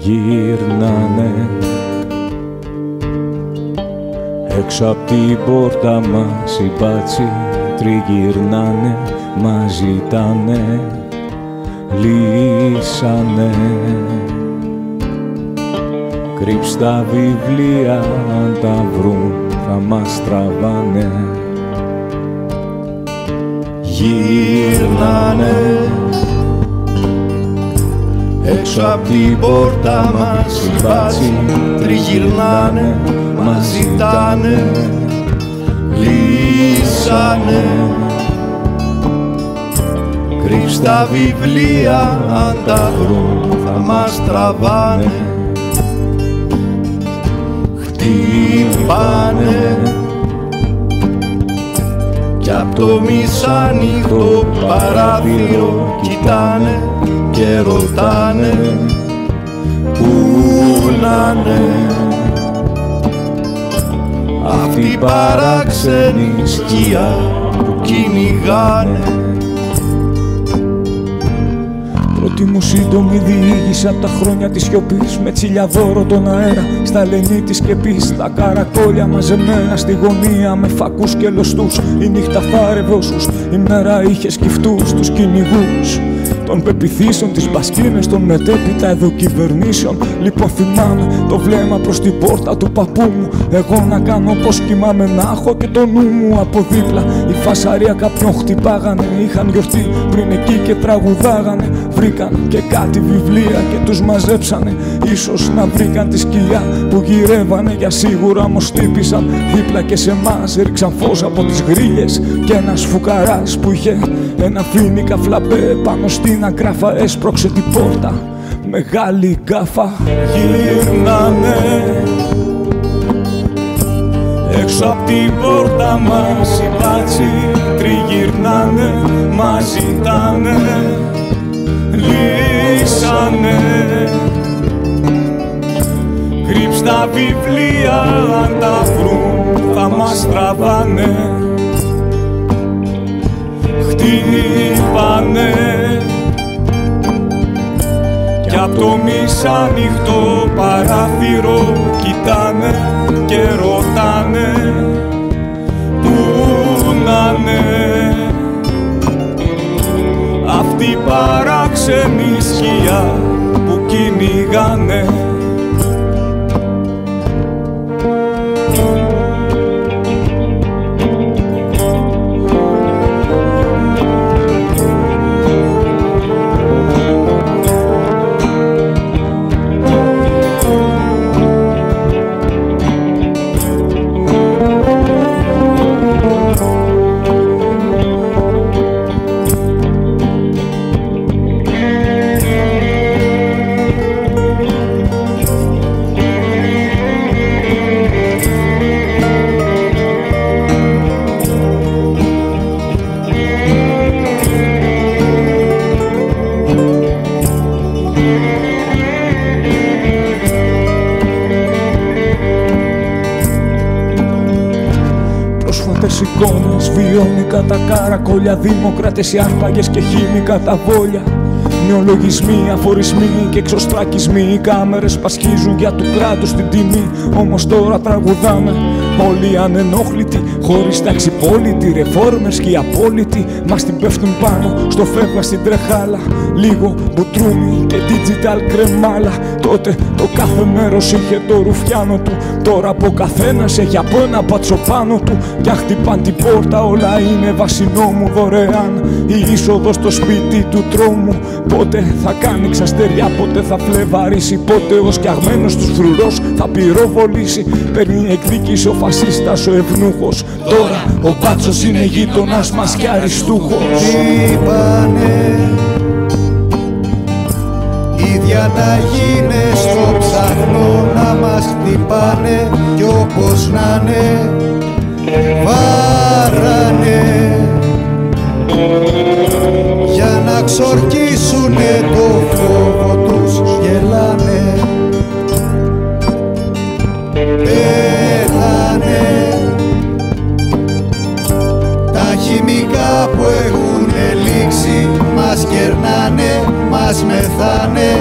γυρνάνε έξω απ' την πόρτα μας οι μπάτσοι τριγυρνάνε, μας ζητάνε, λύσανε. Κρύψ' τα βιβλία, αν τα βρουν θα μας τραβάνε. Γυρνάνε έξω απ' την πόρτα μας οι μπάτσοι τριγυρνάνε, μας ζητάνε, λύσανε. Κρύψ' τα βιβλία, αν τα βρουν θα μας τραβάνε. Χτυπάνε κι απ' το μισάνυχτο παράθυρο κοιτάνε και ρωτάνε πού να'ναι αυτοί οι παράξενοι σκία που κυνηγάνε. Πρώτη μου σύντομη διήγηση απ' τα χρόνια της σιωπής, με τσιλιαδόρο τον αέρα στα λενή της σκεπής. Τα καρακόλια μαζεμένα στη γωνία με φακούς και λωστούς. Η νύχτα θάρευε όσους η μέρα είχε σκυφτούς. Τους κυνηγούς των πεποιθήσεων, τις μπασκίνες των μετέπειτα εδώ κυβερνήσεων. Λοιπόν θυμάμαι το βλέμμα προς την πόρτα του παππού μου. Εγώ να κάνω πως κοιμάμαι, να έχω και το νου μου από δίπλα. Η φασαρία κάποιον χτυπάγανε, είχαν γιορτή πριν εκεί και τραγουδάγανε. Βρήκαν και κάτι βιβλία και τους μαζέψανε. Ίσως να βρήκαν τη σκιά που γυρεύανε, για σίγουρα όμως χτύπησαν δίπλα και σε μας. Ρίξαν φως από τις γρίλες και ένας φουκαράς που είχε ένα φίνικα φλαμπέ πάνω στην αγκράφα έσπρωξε την πόρτα. Μεγάλη γκάφα. Γυρνάνε έξω απ' την πόρτα μας οι μπάτσοι τριγυρνάνε, μας ζητάνε, λύσανε. Κρύψ' τα βιβλία, αν τα βρουν θα μας τραβάνε. Χτύπανε κι απ' το μισάνυχτο παράθυρο κοιτάνε και ρωτάνε πού να'ναι αυτοί οι παράξενοι σκία που κυνηγάνε. Πρόσφατες εικόνες, βιώνικα τα καρακόλια, δημοκράτες οι άρπαγες και χήμικα τα βόλια. Νεολογισμοί, αφορισμοί και εξωστρακισμοί. Οι κάμερες πασχίζουν για του κράτους την τιμή. Όμως τώρα τραγουδάμε όλοι ανενόχλητοι, χωρίς ταξιπόλητοι, ρεφόρμερς και οι απόλυτοι. Μας την πέφτουν πάνω στο φεύγα στην τρεχάλα. Λίγο μπουτρούμι και digital κρεμάλα. Τότε το κάθε μέρος είχε το ρουφιάνο του. Τώρα από καθένας έχει από ένα μπάτσο πάνω του. Κι αν χτυπάν την πόρτα όλα είναι βασινό μου δωρεάν. Η είσοδος στο σπίτι του τρόμου. Πότε θα κάνει ξαστεριά, πότε θα φλεβαρίσει, πότε ο σκιαγμένος τους φρουρός θα πυροβολήσει. Παίρνει εκδίκηση ο φασίστας ο ευνούχος. Τώρα ο μπάτσος είναι γείτονας μας και αριστούχος. Είπανε οι διαταγίνες στο ψαχνό να μας χτυπάνε. Κι όπως να'ναι βάρανε για να ξορκίσουνε το φόβο τους. Γελάνε, πέθανε τα χημικά που έχουν λήξει. Μας κερνάνε, μας μεθάνε.